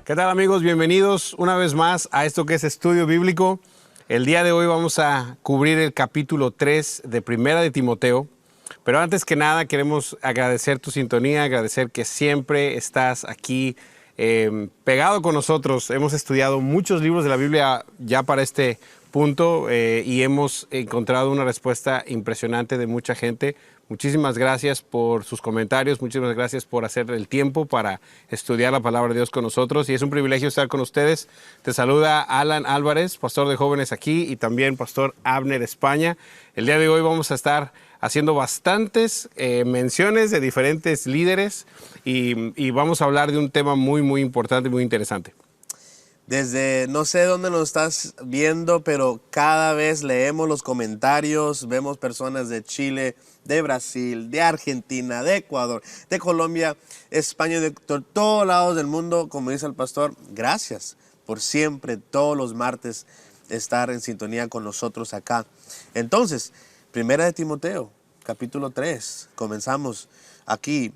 ¿Qué tal, amigos? Bienvenidos una vez más a esto que es Estudio Bíblico. El día de hoy vamos a cubrir el capítulo 3 de Primera de Timoteo. Pero antes que nada queremos agradecer tu sintonía, agradecer que siempre estás aquí pegado con nosotros. Hemos estudiado muchos libros de la Biblia ya para este punto y hemos encontrado una respuesta impresionante de mucha gente. Muchísimas gracias por sus comentarios, muchísimas gracias por hacer el tiempo para estudiar la palabra de Dios con nosotros y es un privilegio estar con ustedes. Te saluda Alan Álvarez, pastor de jóvenes aquí y también pastor Abner España. El día de hoy vamos a estar haciendo bastantes menciones de diferentes líderes y vamos a hablar de un tema muy importante, muy interesante. Desde, no sé dónde nos estás viendo, pero cada vez leemos los comentarios, vemos personas de Chile, de Brasil, de Argentina, de Ecuador, de Colombia, España, de todos lados del mundo. Como dice el pastor, gracias por siempre, todos los martes, estar en sintonía con nosotros acá. Entonces, Primera de Timoteo, capítulo 3, comenzamos aquí.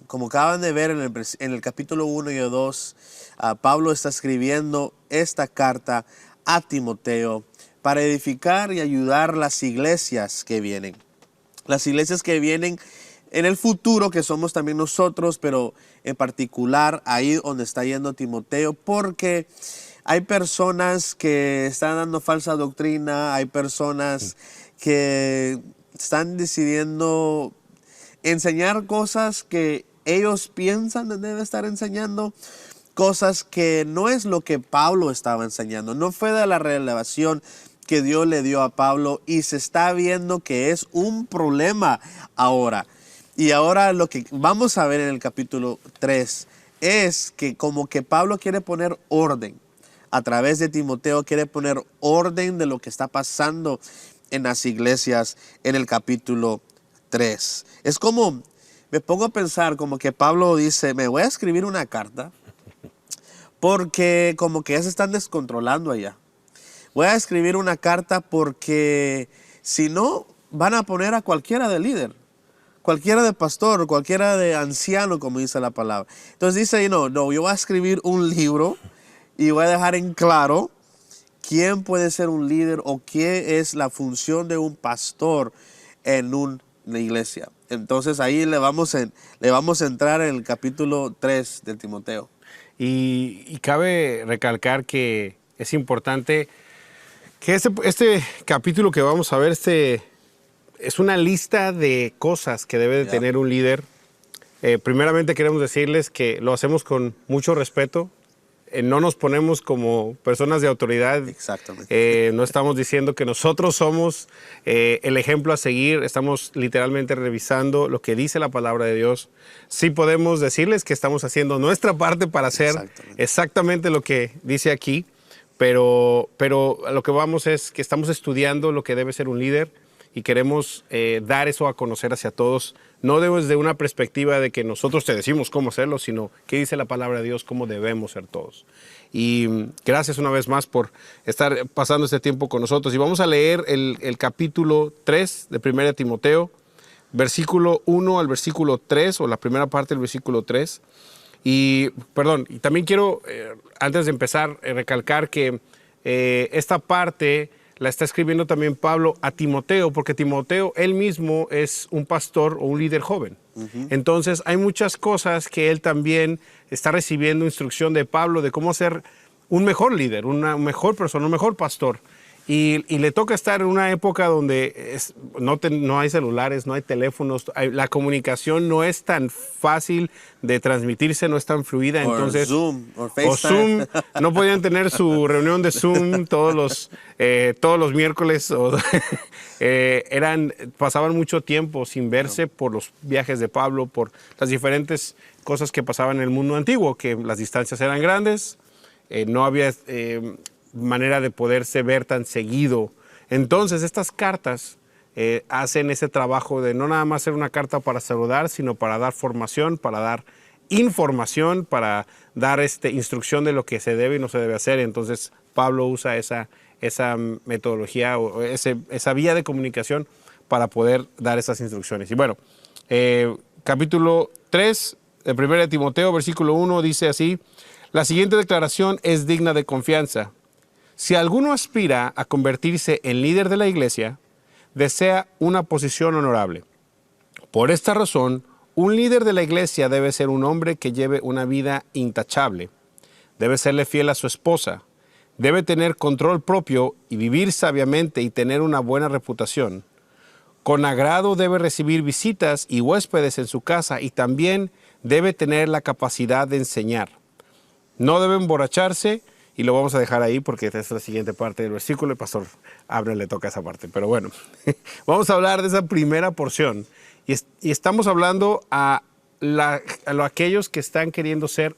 Como acaban de ver en el capítulo 1 y 2, Pablo está escribiendo esta carta a Timoteo para edificar y ayudar las iglesias que vienen. Las iglesias que vienen en el futuro, que somos también nosotros, pero en particular ahí donde está yendo Timoteo, porque hay personas que están dando falsa doctrina, hay personas que están decidiendo enseñar cosas que ellos piensan que debe estar enseñando, cosas que no es lo que Pablo estaba enseñando. No fue de la revelación que Dios le dio a Pablo y se está viendo que es un problema ahora. Y ahora lo que vamos a ver en el capítulo 3 es que como que Pablo quiere poner orden. A través de Timoteo quiere poner orden de lo que está pasando en las iglesias en el capítulo 3. Es como, me pongo a pensar como que Pablo dice, me voy a escribir una carta porque como que ya se están descontrolando allá. Voy a escribir una carta porque si no van a poner a cualquiera de líder, cualquiera de pastor, cualquiera de anciano, como dice la palabra. Entonces dice, no, yo voy a escribir un libro y voy a dejar en claro quién puede ser un líder o qué es la función de un pastor en una iglesia. Entonces ahí le vamos a entrar en el capítulo 3 de Timoteo. Y cabe recalcar que es importante que este capítulo que vamos a ver, es una lista de cosas que debe de tener un líder. Primeramente queremos decirles que lo hacemos con mucho respeto. No nos ponemos como personas de autoridad. Exactamente. No estamos diciendo que nosotros somos el ejemplo a seguir. Estamos literalmente revisando lo que dice la palabra de Dios. Sí podemos decirles que estamos haciendo nuestra parte para hacer exactamente lo que dice aquí, pero a lo que vamos es que estamos estudiando lo que debe ser un líder y queremos dar eso a conocer hacia todos. No desde una perspectiva de que nosotros te decimos cómo hacerlo, sino qué dice la palabra de Dios, cómo debemos ser todos. Y gracias una vez más por estar pasando este tiempo con nosotros. Y vamos a leer el capítulo 3 de 1 Timoteo, versículo 1 al versículo 3, o la primera parte del versículo 3. Y también quiero, antes de empezar, recalcar que esta parte la está escribiendo también Pablo a Timoteo, porque Timoteo él mismo es un pastor o un líder joven. Entonces hay muchas cosas que él también está recibiendo instrucción de Pablo de cómo ser un mejor líder, una mejor persona, un mejor pastor. Y le toca estar en una época donde no hay celulares, no hay teléfonos, la comunicación no es tan fácil de transmitirse, no es tan fluida. Entonces, Zoom, o FaceTime. no podían tener su reunión de Zoom todos los miércoles. Pasaban mucho tiempo sin verse por los viajes de Pablo, por las diferentes cosas que pasaban en el mundo antiguo, que las distancias eran grandes, no había manera de poderse ver tan seguido. Entonces estas cartas hacen ese trabajo de no nada más ser una carta para saludar, sino para dar formación, para dar información, para dar instrucción de lo que se debe y no se debe hacer. Entonces Pablo usa esa metodología o esa vía de comunicación para poder dar esas instrucciones. Y bueno, capítulo 3 de 1 Timoteo, versículo 1 dice así: La siguiente declaración es digna de confianza. Si alguno aspira a convertirse en líder de la iglesia, desea una posición honorable. Por esta razón, un líder de la iglesia debe ser un hombre que lleve una vida intachable. Debe serle fiel a su esposa. Debe tener control propio y vivir sabiamente y tener una buena reputación. Con agrado debe recibir visitas y huéspedes en su casa y también debe tener la capacidad de enseñar. No debe emborracharse, y lo vamos a dejar ahí porque esta es la siguiente parte del versículo. El pastor Abner le toca esa parte. Pero bueno, vamos a hablar de esa primera porción. Y estamos hablando a aquellos que están queriendo ser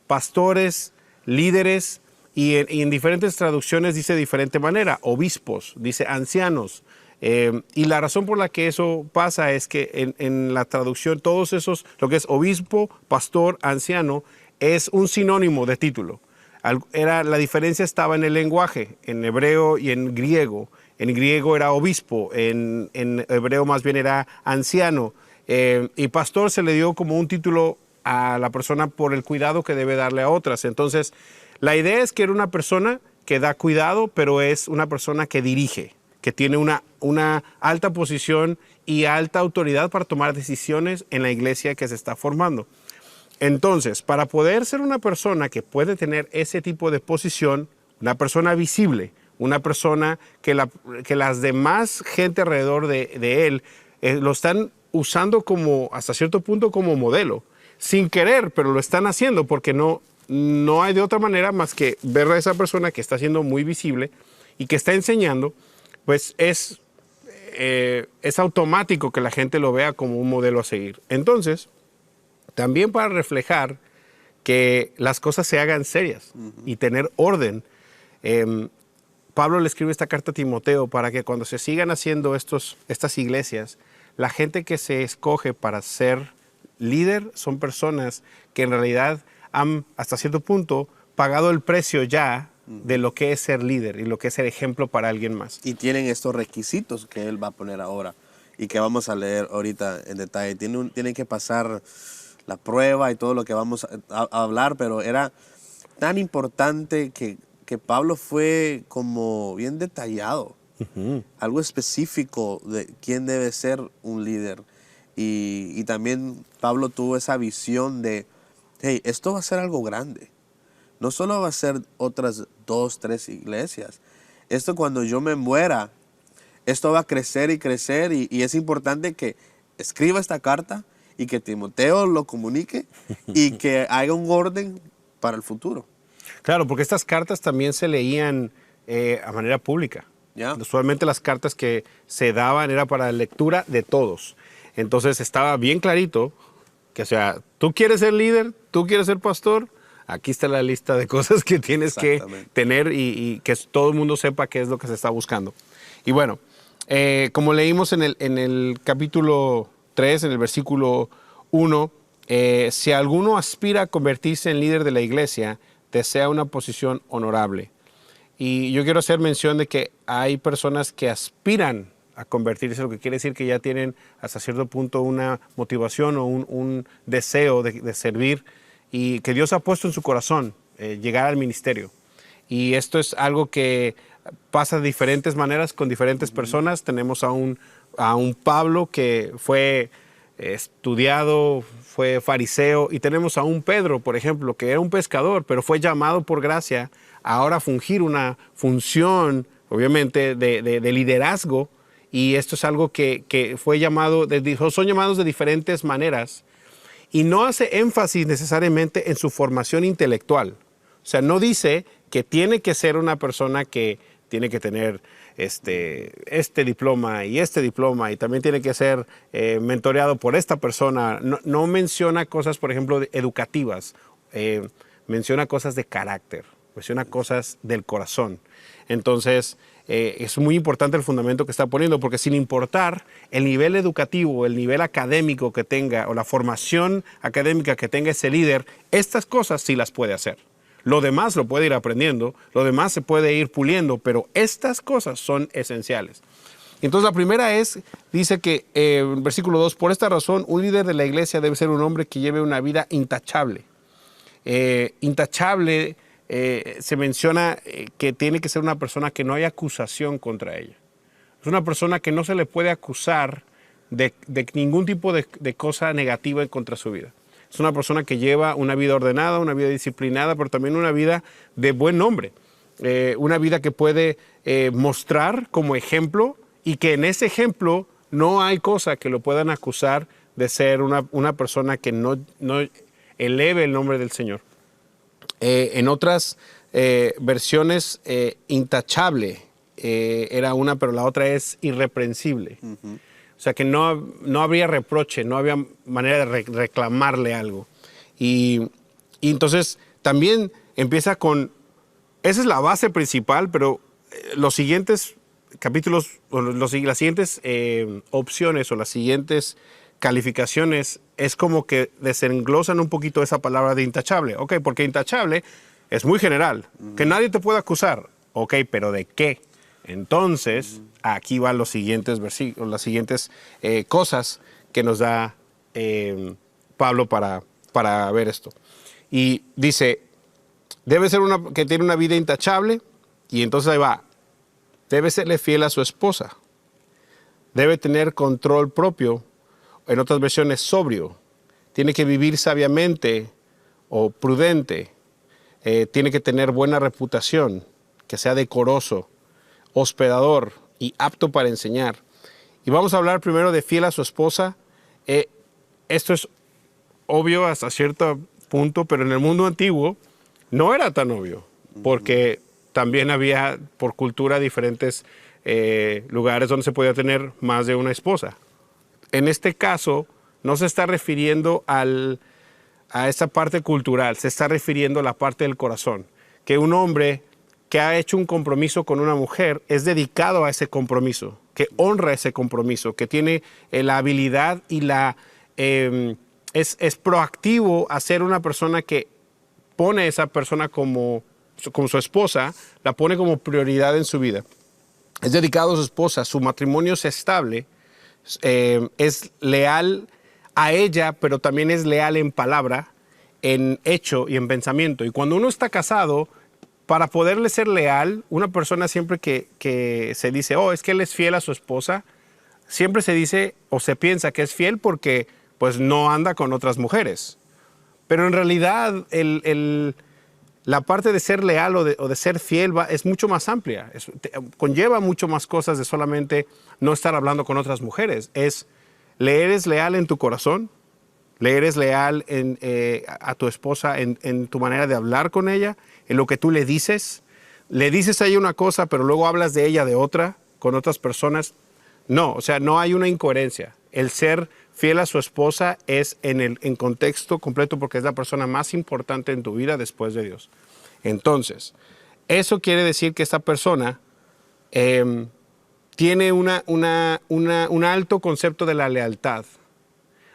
pastores, líderes, y en diferentes traducciones dice de diferente manera. Obispos, dice ancianos. Y la razón por la que eso pasa es que en la traducción todos esos, lo que es obispo, pastor, anciano, es un sinónimo de título. La diferencia estaba en el lenguaje, en hebreo y en griego. En griego era obispo, en hebreo más bien era anciano. Y pastor se le dio como un título a la persona por el cuidado que debe darle a otras. Entonces, la idea es que era una persona que da cuidado, pero es una persona que dirige, que tiene una alta posición y alta autoridad para tomar decisiones en la iglesia que se está formando. Entonces, para poder ser una persona que puede tener ese tipo de posición, una persona visible, una persona que las demás gente alrededor de él lo están usando como, hasta cierto punto, como modelo, sin querer, pero lo están haciendo porque no hay de otra manera más que ver a esa persona que está siendo muy visible y que está enseñando, pues es automático que la gente lo vea como un modelo a seguir. Entonces, también para reflejar que las cosas se hagan serias y tener orden. Pablo le escribe esta carta a Timoteo para que cuando se sigan haciendo estas iglesias, la gente que se escoge para ser líder son personas que en realidad han, hasta cierto punto, pagado el precio ya de lo que es ser líder y lo que es ser ejemplo para alguien más. Y tienen estos requisitos que él va a poner ahora y que vamos a leer ahorita en detalle. Tienen que pasar la prueba y todo lo que vamos a hablar, pero era tan importante que Pablo fue como bien detallado, algo específico de quién debe ser un líder. Y también Pablo tuvo esa visión de, hey, esto va a ser algo grande. No solo va a ser otras 2, 3 iglesias. Esto cuando yo me muera, esto va a crecer y crecer y es importante que escriba esta carta y que Timoteo lo comunique y que haga un orden para el futuro. Claro, porque estas cartas también se leían a manera pública. ¿Ya? Usualmente las cartas que se daban era para lectura de todos. Entonces estaba bien clarito que, o sea, tú quieres ser líder, tú quieres ser pastor, aquí está la lista de cosas que tienes que tener y que todo el mundo sepa qué es lo que se está buscando. Y bueno, como leímos en el capítulo 3, en el versículo 1, si alguno aspira a convertirse en líder de la iglesia, desea una posición honorable. Y yo quiero hacer mención de que hay personas que aspiran a convertirse, lo que quiere decir que ya tienen hasta cierto punto una motivación o un deseo de servir y que Dios ha puesto en su corazón llegar al ministerio. Y esto es algo que pasa de diferentes maneras con diferentes personas. Tenemos a un Pablo que fue estudiado, fue fariseo, y tenemos a un Pedro, por ejemplo, que era un pescador, pero fue llamado por gracia a ahora fungir una función, obviamente, de liderazgo, y esto es algo que fue llamado, son llamados de diferentes maneras, y no hace énfasis necesariamente en su formación intelectual. O sea, no dice que tiene que ser una persona que tiene que tener este diploma y también tiene que ser mentoreado por esta persona. No menciona cosas, por ejemplo, educativas, menciona cosas de carácter, menciona cosas del corazón. Entonces, es muy importante el fundamento que está poniendo, porque sin importar el nivel educativo, el nivel académico que tenga o la formación académica que tenga ese líder, estas cosas sí las puede hacer. Lo demás lo puede ir aprendiendo, lo demás se puede ir puliendo, pero estas cosas son esenciales. Entonces la primera dice que, en versículo 2, por esta razón, un líder de la iglesia debe ser un hombre que lleve una vida intachable. Intachable, se menciona que tiene que ser una persona que no hay acusación contra ella. Es una persona que no se le puede acusar de ningún tipo de cosa negativa contra su vida. Es una persona que lleva una vida ordenada, una vida disciplinada, pero también una vida de buen nombre. Una vida que puede mostrar como ejemplo y que en ese ejemplo no hay cosa que lo puedan acusar de ser una persona que no eleve el nombre del Señor. En otras versiones, intachable era una, pero la otra es irreprensible. Uh-huh. O sea que no habría reproche, no había manera de reclamarle algo. Y entonces también empieza con, esa es la base principal, pero los siguientes capítulos, las siguientes opciones o las siguientes calificaciones es como que desenglosan un poquito esa palabra de intachable. Ok, porque intachable es muy general, que nadie te puede acusar. Ok, pero ¿de qué? Entonces, aquí van los siguientes versículos, las siguientes cosas que nos da Pablo para ver esto. Y dice, debe ser que tiene una vida intachable, y entonces ahí va, debe serle fiel a su esposa, debe tener control propio, en otras versiones sobrio, tiene que vivir sabiamente o prudente, tiene que tener buena reputación, que sea decoroso, hospedador y apto para enseñar. Y vamos a hablar primero de fiel a su esposa. Esto es obvio hasta cierto punto, pero en el mundo antiguo no era tan obvio, porque también había por cultura diferentes lugares donde se podía tener más de una esposa. En este caso no se está refiriendo a esa parte cultural, se está refiriendo a la parte del corazón, que un hombre que ha hecho un compromiso con una mujer es dedicado a ese compromiso, que honra ese compromiso, que tiene la habilidad y es proactivo a ser una persona que pone a esa persona como su esposa, la pone como prioridad en su vida. Es dedicado a su esposa, su matrimonio es estable, es leal a ella, pero también es leal en palabra, en hecho y en pensamiento. Y cuando uno está casado, para poderle ser leal, una persona siempre que se dice, es que él es fiel a su esposa, siempre se dice o se piensa que es fiel porque pues no anda con otras mujeres. Pero en realidad la parte de ser leal o de ser fiel es mucho más amplia. Conlleva mucho más cosas de solamente no estar hablando con otras mujeres. Le eres leal en tu corazón, le eres leal a tu esposa en tu manera de hablar con ella, en lo que tú le dices a ella una cosa, pero luego hablas de ella de otra, con otras personas. No, o sea, no hay una incoherencia. El ser fiel a su esposa es en contexto completo porque es la persona más importante en tu vida después de Dios. Entonces, eso quiere decir que esta persona tiene un alto concepto de la lealtad.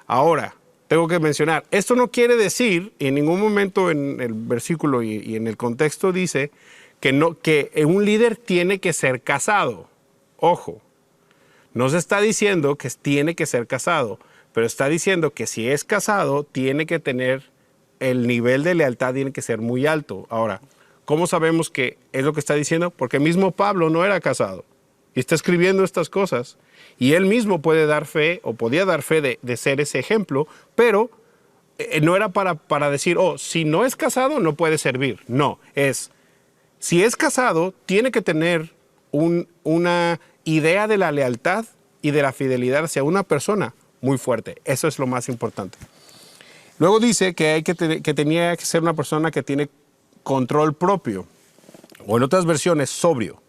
Ahora, tengo que mencionar, esto no quiere decir, en ningún momento en el versículo y en el contexto dice que un líder tiene que ser casado. Ojo, no se está diciendo que tiene que ser casado, pero está diciendo que si es casado, tiene que tener el nivel de lealtad, tiene que ser muy alto. Ahora, ¿cómo sabemos que es lo que está diciendo? Porque mismo Pablo no era casado y está escribiendo estas cosas. Y él mismo puede dar fe, o podía dar fe de ser ese ejemplo, pero no era para decir, si no es casado, no puede servir. No, si es casado, tiene que tener una idea de la lealtad y de la fidelidad hacia una persona muy fuerte. Eso es lo más importante. Luego dice que tenía que ser una persona que tiene control propio, o en otras versiones, sobrio,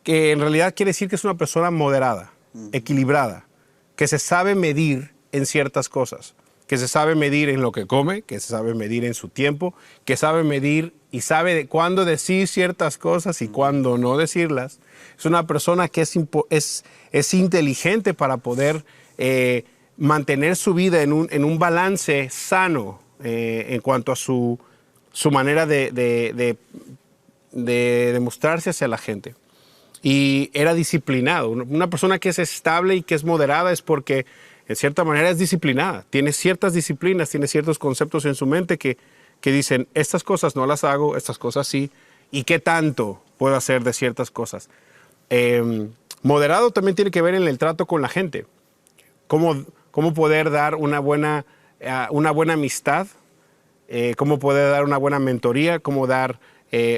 que en realidad quiere decir que es una persona moderada, equilibrada, que se sabe medir en ciertas cosas, que se sabe medir en lo que come, que se sabe medir en su tiempo, que sabe medir y sabe cuándo decir ciertas cosas y cuándo no decirlas. Es una persona que es inteligente para poder mantener su vida en un balance sano en cuanto a su manera de demostrarse hacia la gente. Y era disciplinado. Una persona que es estable y que es moderada es porque, en cierta manera, es disciplinada. Tiene ciertas disciplinas, tiene ciertos conceptos en su mente que que dicen, estas cosas no las hago, estas cosas sí, y qué tanto puedo hacer de ciertas cosas. Moderado también tiene que ver en el trato con la gente. Cómo poder dar una buena amistad, cómo poder dar una buena mentoría, cómo dar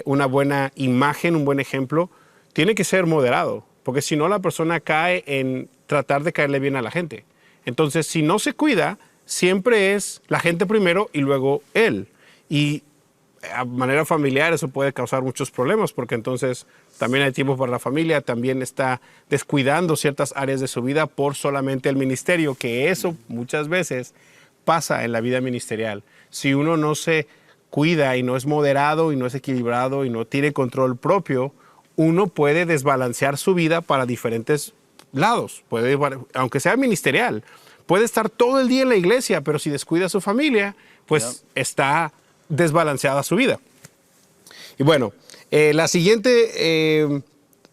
una buena imagen, un buen ejemplo. Tiene que ser moderado, porque si no la persona cae en tratar de caerle bien a la gente. Entonces, si no se cuida, siempre es la gente primero y luego él. Y a manera familiar eso puede causar muchos problemas, porque entonces también hay tiempo para la familia, también está descuidando ciertas áreas de su vida por solamente el ministerio, que eso muchas veces pasa en la vida ministerial. Si uno no se cuida y no es moderado y no es equilibrado y no tiene control propio, uno puede desbalancear su vida para diferentes lados, aunque sea ministerial. Puede estar todo el día en la iglesia, pero si descuida a su familia, pues está desbalanceada su vida. Y bueno, la siguiente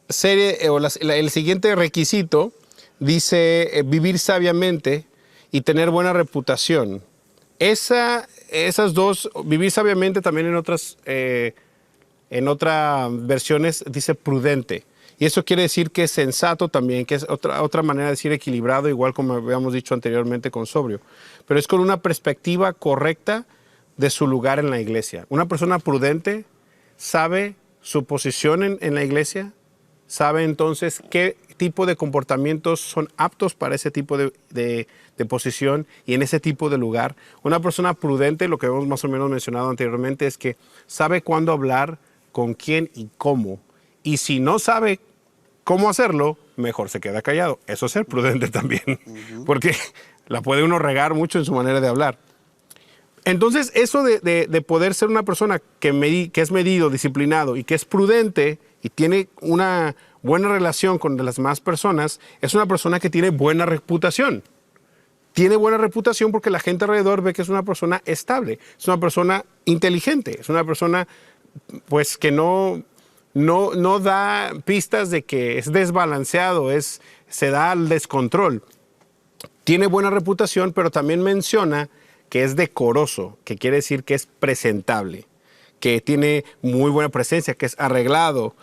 serie o el siguiente requisito dice vivir sabiamente y tener buena reputación. Esas dos, vivir sabiamente, también en otras versiones dice prudente. Y eso quiere decir que es sensato también, que es otra manera de decir equilibrado, igual como habíamos dicho anteriormente con sobrio. Pero es con una perspectiva correcta de su lugar en la iglesia. Una persona prudente sabe su posición en la iglesia, sabe entonces qué tipo de comportamientos son aptos para ese tipo de posición y en ese tipo de lugar. Una persona prudente, lo que hemos más o menos mencionado anteriormente, es que sabe cuándo hablar, con quién y cómo. Y si no sabe cómo hacerlo, mejor se queda callado. Eso es ser prudente también, porque la puede uno regar mucho en su manera de hablar. Entonces, eso de poder ser una persona que es medido, disciplinado y que es prudente y tiene una buena relación con las demás personas, es una persona que tiene buena reputación. Tiene buena reputación porque la gente alrededor ve que es una persona estable, es una persona inteligente, es una persona pues que no da pistas de que es desbalanceado, se da al descontrol. Tiene buena reputación, pero también menciona que es decoroso, que quiere decir que es presentable, que tiene muy buena presencia, que es arreglado,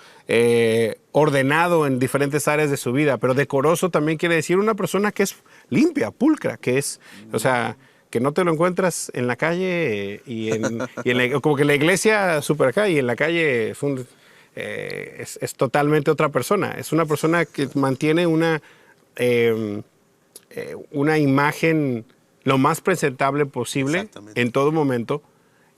ordenado en diferentes áreas de su vida. Pero decoroso también quiere decir una persona que es limpia, pulcra, que es, o sea, que no te lo encuentras en la calle como que la iglesia súper acá y en la calle es totalmente otra persona. Es una persona que mantiene una imagen lo más presentable posible en todo momento.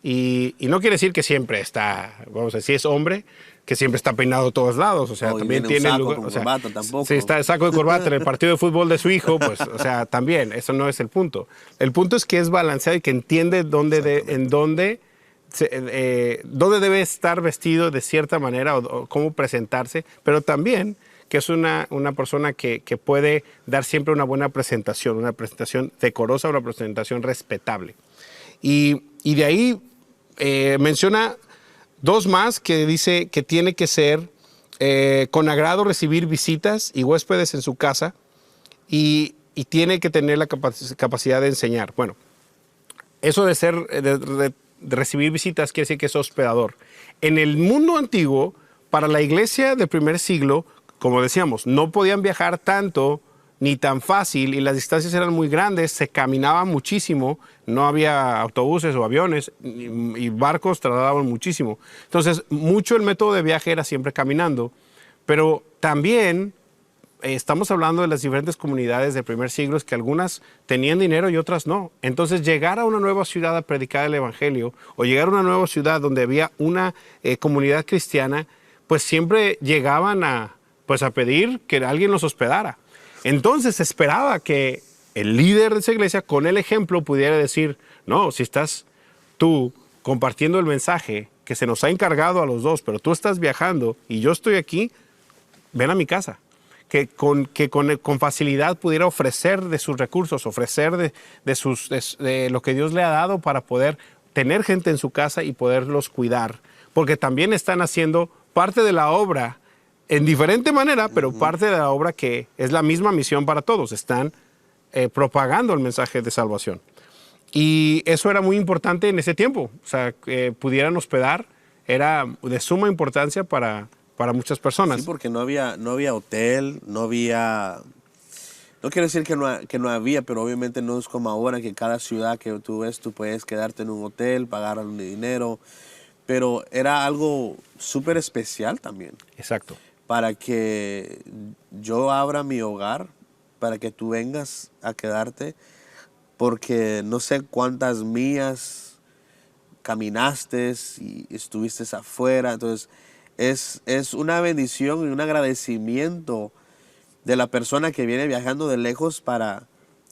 Y no quiere decir que siempre está, vamos a decir, si es hombre, que siempre está peinado a todos lados. O sea, también tiene saco lugar, con o sea, corbata, tampoco. si está el saco de corbata en el partido de fútbol de su hijo, pues, o sea, también, eso no es el punto. El punto es que es balanceado y que entiende dónde debe estar vestido de cierta manera o cómo presentarse, pero también que es una persona que puede dar siempre una buena presentación, una presentación decorosa, una presentación respetable. Y de ahí menciona dos más que dice que tiene que ser con agrado recibir visitas y huéspedes en su casa y tiene que tener la capacidad de enseñar. Bueno, eso de recibir visitas quiere decir que es hospedador. En el mundo antiguo, para la iglesia del primer siglo, como decíamos, no podían viajar tanto ni tan fácil y las distancias eran muy grandes, se caminaba muchísimo, no había autobuses o aviones y barcos trasladaban muchísimo. Entonces, mucho el método de viaje era siempre caminando, pero también estamos hablando de las diferentes comunidades del primer siglo, que algunas tenían dinero y otras no. Entonces, llegar a una nueva ciudad a predicar el evangelio o llegar a una nueva ciudad donde había una comunidad cristiana, pues siempre llegaban a pedir que alguien los hospedara. Entonces se esperaba que el líder de esa iglesia con el ejemplo pudiera decir, no, si estás tú compartiendo el mensaje que se nos ha encargado a los dos, pero tú estás viajando y yo estoy aquí, ven a mi casa. Que con facilidad pudiera ofrecer de sus recursos, ofrecer de lo que Dios le ha dado para poder tener gente en su casa y poderlos cuidar. Porque también están haciendo parte de la obra en diferente manera, pero parte de la obra que es la misma misión para todos. Están propagando el mensaje de salvación. Y eso era muy importante en ese tiempo. O sea, que pudieran hospedar era de suma importancia para muchas personas. Sí, porque no había hotel, no había... No quiero decir que no había, pero obviamente no es como ahora que cada ciudad que tú ves, tú puedes quedarte en un hotel, pagar un dinero, pero era algo súper especial también. Exacto. Para que yo abra mi hogar, para que tú vengas a quedarte, porque no sé cuántas millas caminaste y estuviste afuera, entonces es una bendición y un agradecimiento de la persona que viene viajando de lejos para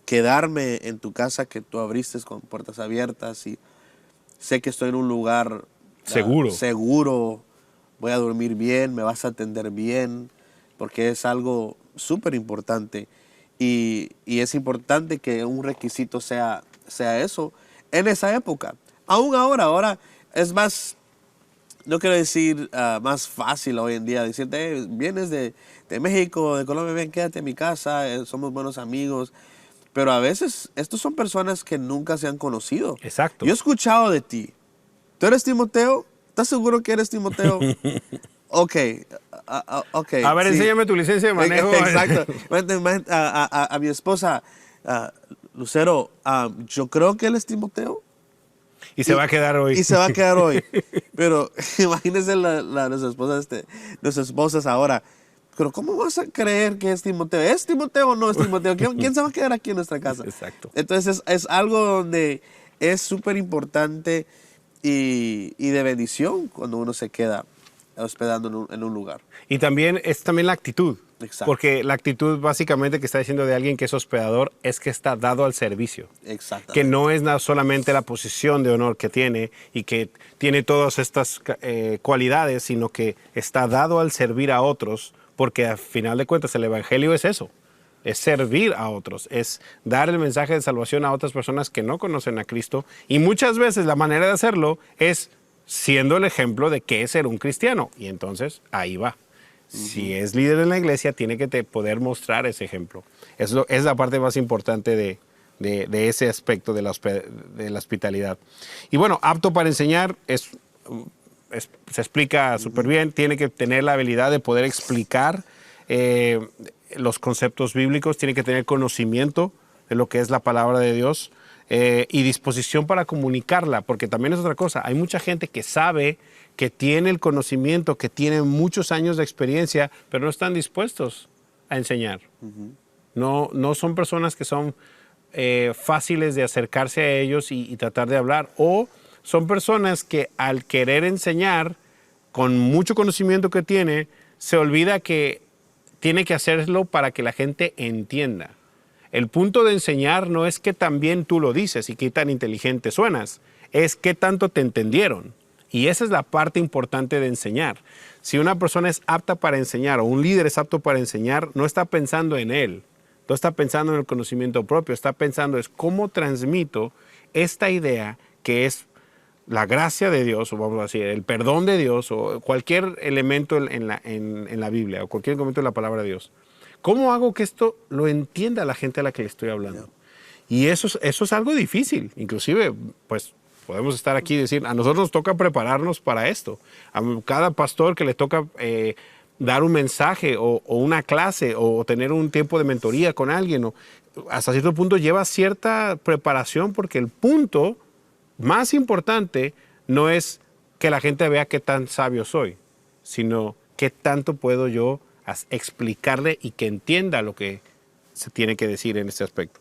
quedarme en tu casa que tú abriste con puertas abiertas y sé que estoy en un lugar Seguro. seguro, voy a dormir bien, me vas a atender bien, porque es algo súper importante y es importante que un requisito sea eso en esa época. Aún ahora es más... No quiero decir más fácil hoy en día, decirte, vienes de México, de Colombia, ven, quédate en mi casa, somos buenos amigos. Pero a veces estos son personas que nunca se han conocido. Exacto. Yo he escuchado de ti. ¿Tú eres Timoteo? ¿Estás seguro que eres Timoteo? Ok. A ver, sí. enséñame tu licencia de manejo. Exacto. A mi esposa, Lucero, yo creo que él es Timoteo. Y se va a quedar hoy. Y se va a quedar hoy. Pero imagínense nuestras esposas ahora. Pero ¿cómo vas a creer que es Timoteo? ¿Es Timoteo o no es Timoteo? ¿Quién se va a quedar aquí en nuestra casa? Exacto. Entonces es algo donde es súper importante y de bendición cuando uno se queda hospedando en un lugar. Y también es también la actitud. Exacto. Porque la actitud básicamente que está diciendo de alguien que es hospedador es que está dado al servicio. Exactamente. Que no es solamente la posición de honor que tiene y que tiene todas estas cualidades, sino que está dado al servir a otros, porque al final de cuentas el evangelio es eso. Es servir a otros, es dar el mensaje de salvación a otras personas que no conocen a Cristo. Y muchas veces la manera de hacerlo es siendo el ejemplo de qué es ser un cristiano. Y entonces ahí va. Si es líder en la iglesia, tiene que poder mostrar ese ejemplo. Eso es la parte más importante de ese aspecto de la hospitalidad. Y bueno, apto para enseñar, se explica súper bien. Tiene que tener la habilidad de poder explicar los conceptos bíblicos. Tiene que tener conocimiento de lo que es la palabra de Dios y disposición para comunicarla, porque también es otra cosa. Hay mucha gente que sabe, que tiene el conocimiento, que tiene muchos años de experiencia, pero no están dispuestos a enseñar. No son personas que son fáciles de acercarse a ellos y tratar de hablar, o son personas que al querer enseñar, con mucho conocimiento que tiene, se olvida que tiene que hacerlo para que la gente entienda. El punto de enseñar no es que tan bien tú lo dices y qué tan inteligente suenas, es qué tanto te entendieron. Y esa es la parte importante de enseñar. Si una persona es apta para enseñar o un líder es apto para enseñar, no está pensando en él, no está pensando en el conocimiento propio, está pensando es cómo transmito esta idea que es la gracia de Dios, o vamos a decir, el perdón de Dios, o cualquier elemento en la Biblia, o cualquier elemento de la palabra de Dios. ¿Cómo hago que esto lo entienda la gente a la que le estoy hablando? Y eso es algo difícil. Inclusive, pues, podemos estar aquí y decir, a nosotros nos toca prepararnos para esto. A cada pastor que le toca dar un mensaje o una clase o tener un tiempo de mentoría con alguien, hasta cierto punto lleva cierta preparación, porque el punto más importante no es que la gente vea qué tan sabio soy, sino qué tanto puedo yo explicarle y que entienda lo que se tiene que decir en este aspecto.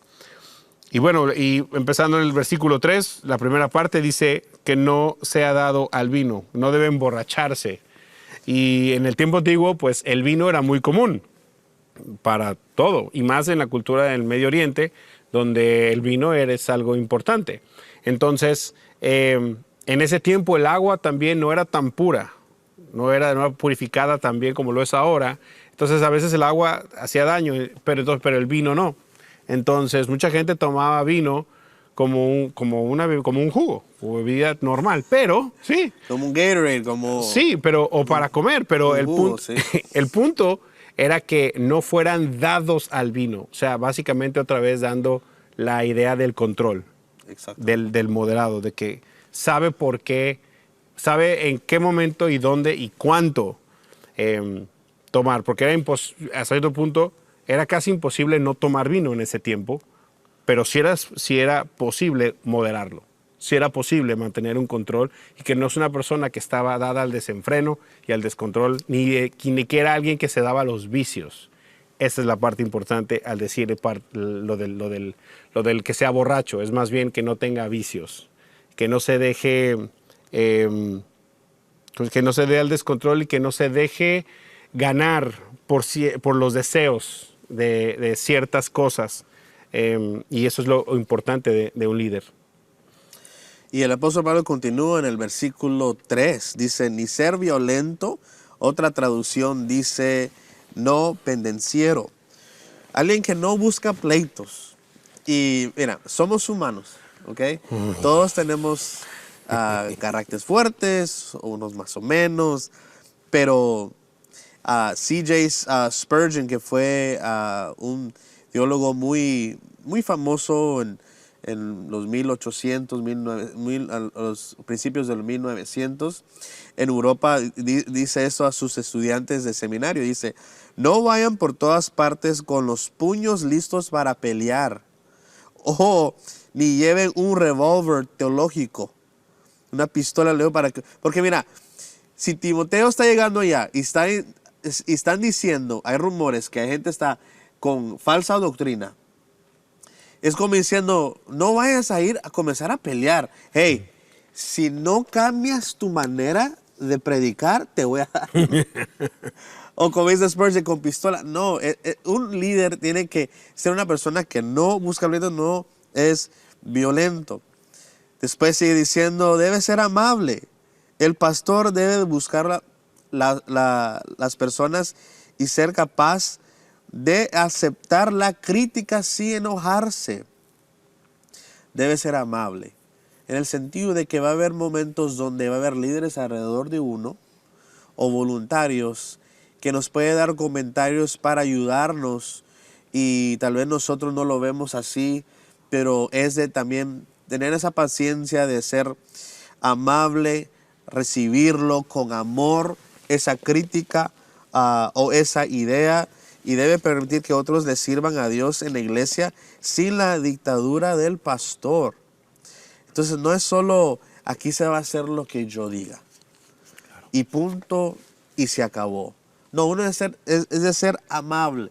Y bueno, y empezando en el versículo 3, la primera parte dice que no sea dado al vino, no debe emborracharse. Y en el tiempo antiguo, pues el vino era muy común para todo, y más en la cultura del Medio Oriente, donde el vino es algo importante. Entonces, en ese tiempo el agua también no era tan pura, no era purificada tan bien como lo es ahora. Entonces, a veces el agua hacía daño, pero el vino no. Entonces, mucha gente tomaba vino como un jugo o bebida normal, pero sí. Como un Gatorade, como... Sí, o para comer, pero el punto era que no fueran dados al vino. O sea, básicamente otra vez dando la idea del control. Exacto. del moderado, de que sabe por qué, sabe en qué momento y dónde y cuánto tomar, porque hasta cierto punto era casi imposible no tomar vino en ese tiempo, pero si era posible moderarlo, si era posible mantener un control y que no es una persona que estaba dada al desenfreno y al descontrol, ni que era alguien que se daba a los vicios. Esa es la parte importante al decir lo del que sea borracho, es más bien que no tenga vicios, que no se deje, que no se dé al descontrol y que no se deje ganar por los deseos de ciertas cosas. Y eso es lo importante de un líder. Y el apóstol Pablo continúa en el versículo 3. Dice, ni ser violento. Otra traducción dice, no pendenciero. Alguien que no busca pleitos. Y mira, somos humanos, ¿ok? Todos tenemos caracteres fuertes, unos más o menos. Pero C.J. Spurgeon, que fue un teólogo muy, muy famoso en los 1800, a los principios de los 1900, en Europa, dice eso a sus estudiantes de seminario. Dice, no vayan por todas partes con los puños listos para pelear, o ni lleven un revólver teológico, una pistola leo para que... Porque mira, si Timoteo está llegando allá y están diciendo, hay rumores que hay gente está con falsa doctrina, es como diciendo, no vayas a ir a comenzar a pelear. Hey, si no cambias tu manera de predicar, te voy a dar. O como dice Spurgeon, con pistola. No, un líder tiene que ser una persona que no busca pleitos, no es violento. Después sigue diciendo, debe ser amable. El pastor debe buscar las personas y ser capaz de aceptar la crítica sin enojarse. Debe ser amable, en el sentido de que va a haber momentos donde va a haber líderes alrededor de uno o voluntarios que nos puede dar comentarios para ayudarnos y tal vez nosotros no lo vemos así, pero es de también tener esa paciencia de ser amable, recibirlo con amor, esa crítica o esa idea, y debe permitir que otros le sirvan a Dios en la iglesia sin la dictadura del pastor. Entonces no es solo aquí se va a hacer lo que yo diga y punto y se acabó. No, uno es de ser amable.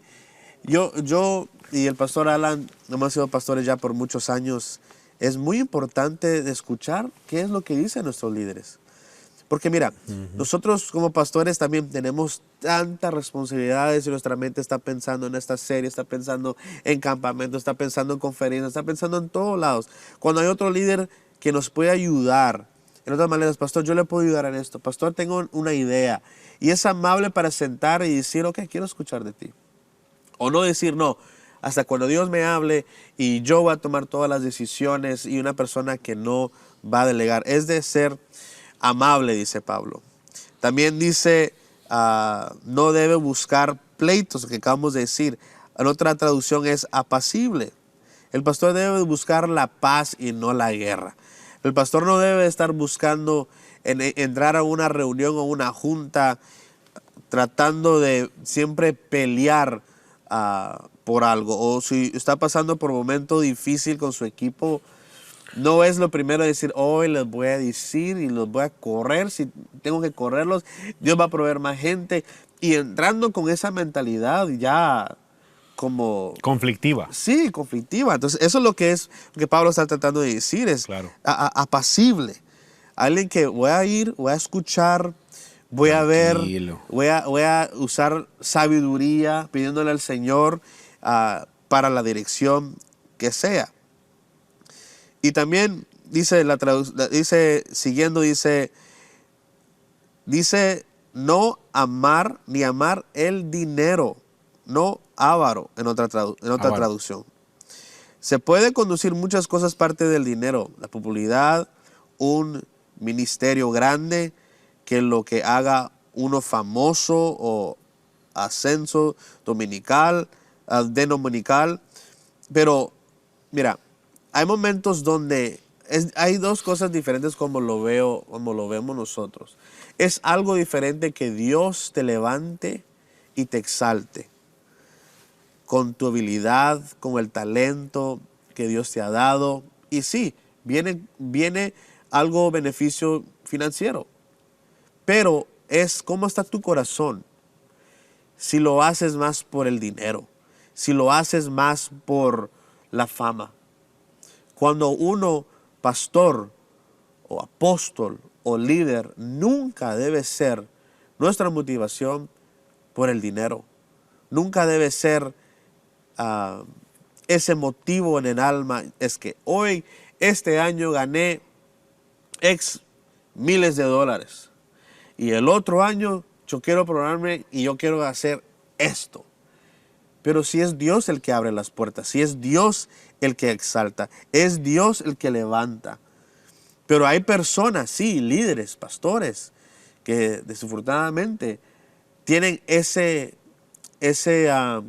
Yo y el pastor Alan hemos sido pastores ya por muchos años. Es muy importante de escuchar qué es lo que dicen nuestros líderes. Porque mira, nosotros como pastores también tenemos tantas responsabilidades y nuestra mente está pensando en esta serie, está pensando en campamento, está pensando en conferencias, está pensando en todos lados. Cuando hay otro líder que nos puede ayudar, en otras maneras, pastor, yo le puedo ayudar en esto. Pastor, tengo una idea. Y es amable para sentar y decir, ok, quiero escuchar de ti. O no decir, no, hasta cuando Dios me hable y yo voy a tomar todas las decisiones, y una persona que no va a delegar. Es de ser amable, dice Pablo. También dice, no debe buscar pleitos, que acabamos de decir. En otra traducción es apacible. El pastor debe buscar la paz y no la guerra. El pastor no debe estar buscando entrar a una reunión o una junta tratando de siempre pelear por algo. O si está pasando por un momento difícil con su equipo, no es lo primero decir, hoy les voy a decir y los voy a correr. Si tengo que correrlos, Dios va a proveer más gente. Y entrando con esa mentalidad ya como... Conflictiva. Sí, conflictiva. Entonces, eso es lo que Pablo está tratando de decir, es Claro. apacible. Alguien que voy a ir, voy a escuchar, voy a ver, voy a usar sabiduría, pidiéndole al Señor para la dirección que sea. Y también dice no amar ni amar el dinero, no avaro en otra traducción. Se puede conducir muchas cosas parte del dinero, la popularidad, un ministerio grande, que lo que haga uno famoso o ascenso dominical, pero mira, hay momentos donde hay dos cosas diferentes como lo vemos nosotros. Es algo diferente que Dios te levante y te exalte con tu habilidad, con el talento que Dios te ha dado. Y sí, viene algo beneficio financiero, pero es cómo está tu corazón. Si lo haces más por el dinero, si lo haces más por la fama. Cuando uno, pastor o apóstol o líder, nunca debe ser nuestra motivación por el dinero. Nunca debe ser ese motivo en el alma. Es que hoy, este año gané X miles de dólares. Y el otro año yo quiero programarme y yo quiero hacer esto. Pero si es Dios el que abre las puertas, si es Dios el que exalta, es Dios el que levanta. Pero hay personas, sí, líderes, pastores, que desafortunadamente tienen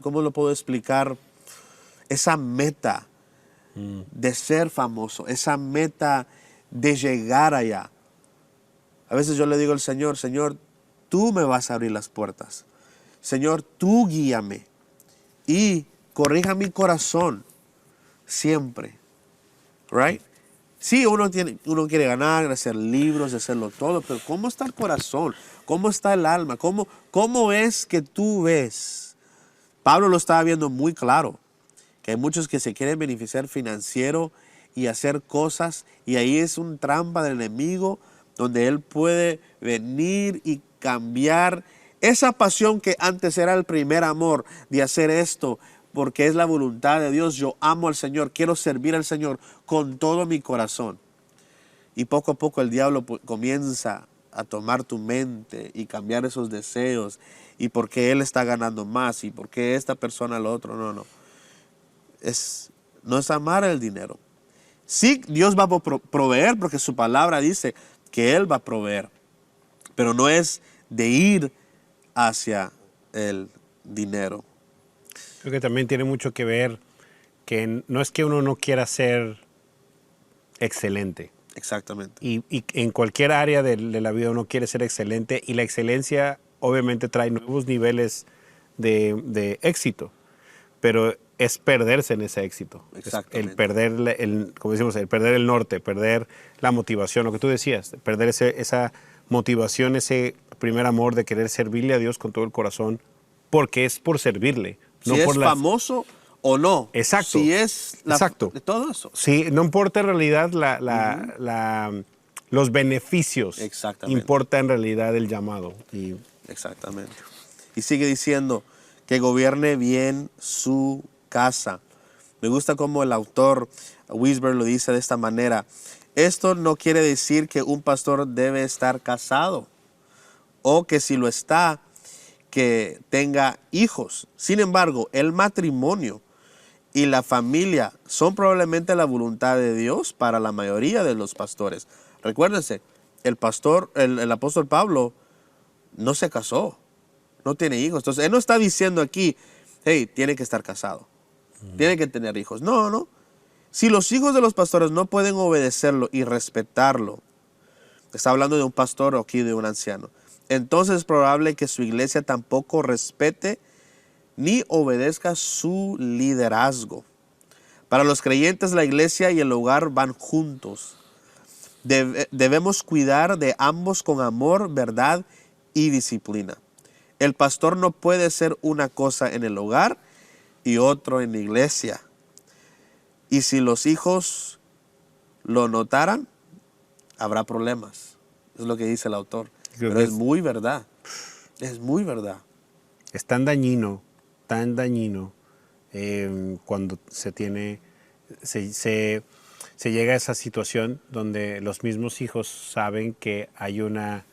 ¿cómo lo puedo explicar? Esa meta de ser famoso, esa meta de llegar allá. A veces yo le digo al Señor, Señor, tú me vas a abrir las puertas. Señor, tú guíame y corrija mi corazón siempre. Right? Sí, uno quiere ganar, hacer libros, hacerlo todo, pero ¿cómo está el corazón? ¿Cómo está el alma? ¿Cómo es que tú ves? Pablo lo estaba viendo muy claro, que hay muchos que se quieren beneficiar financiero y hacer cosas, y ahí es un trampa del enemigo, donde él puede venir y cambiar esa pasión que antes era el primer amor de hacer esto, porque es la voluntad de Dios. Yo amo al Señor, quiero servir al Señor con todo mi corazón. Y poco a poco el diablo comienza a tomar tu mente y cambiar esos deseos. Y porque él está ganando más y porque esta persona lo otro. No. No es amar el dinero. Sí, Dios va a proveer porque su palabra dice que Él va a proveer. Pero no es de ir hacia el dinero. Creo que también tiene mucho que ver que no es que uno no quiera ser excelente. Exactamente. Y en cualquier área de la vida uno quiere ser excelente, y la excelencia obviamente trae nuevos niveles de éxito, pero es perderse en ese éxito. Exactamente. El perder, como decimos, el perder el norte, perder la motivación, lo que tú decías, perder esa motivación, ese primer amor de querer servirle a Dios con todo el corazón, porque es por servirle. Si no es por famoso o no. Exacto. Si es Exacto. todo eso. Sí, no importa en realidad los beneficios. Exactamente. Importa en realidad el llamado. Exactamente. Y sigue diciendo que gobierne bien su casa. Me gusta cómo el autor Wisberg lo dice de esta manera. Esto no quiere decir que un pastor debe estar casado o que si lo está, que tenga hijos. Sin embargo, el matrimonio y la familia son probablemente la voluntad de Dios para la mayoría de los pastores. Recuérdense, el apóstol Pablo no se casó, no tiene hijos. Entonces, él no está diciendo aquí, hey, tiene que estar casado, tiene que tener hijos. No. Si los hijos de los pastores no pueden obedecerlo y respetarlo, está hablando de un pastor o aquí de un anciano, entonces es probable que su iglesia tampoco respete ni obedezca su liderazgo. Para los creyentes, la iglesia y el hogar van juntos. Debemos cuidar de ambos con amor, verdad y disciplina. El pastor no puede ser una cosa en el hogar y otro en la iglesia. Y si los hijos lo notaran, habrá problemas. Es lo que dice el autor. Pero es muy verdad. Es muy verdad. Es tan dañino cuando se llega a esa situación donde los mismos hijos saben que hay una